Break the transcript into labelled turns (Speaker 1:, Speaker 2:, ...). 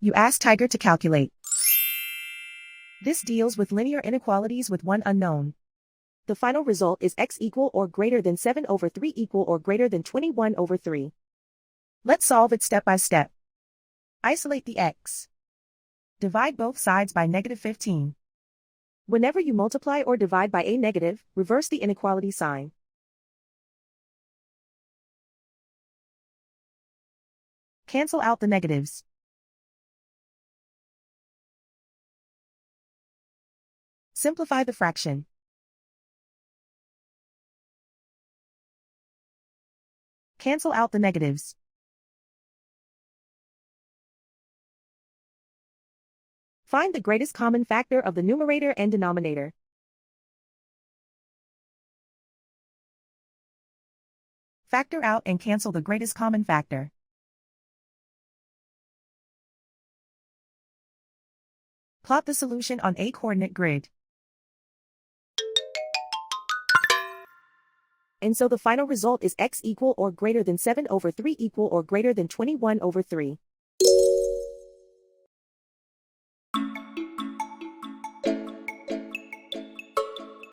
Speaker 1: You ask Tiger to calculate. This deals with linear inequalities with one unknown. The final result is x equal or greater than 7 over 3 equal or greater than 21 over 3. Let's solve it step by step. Isolate the x. Divide both sides by -15. Whenever you multiply or divide by a negative, reverse the inequality sign. Cancel out the negatives. Simplify the fraction. Cancel out the negatives. Find the greatest common factor of the numerator and denominator. Factor out and cancel the greatest common factor. Plot the solution on a coordinate grid. And so the final result is x equal or greater than 7 over 3 equal or greater than 21 over 3.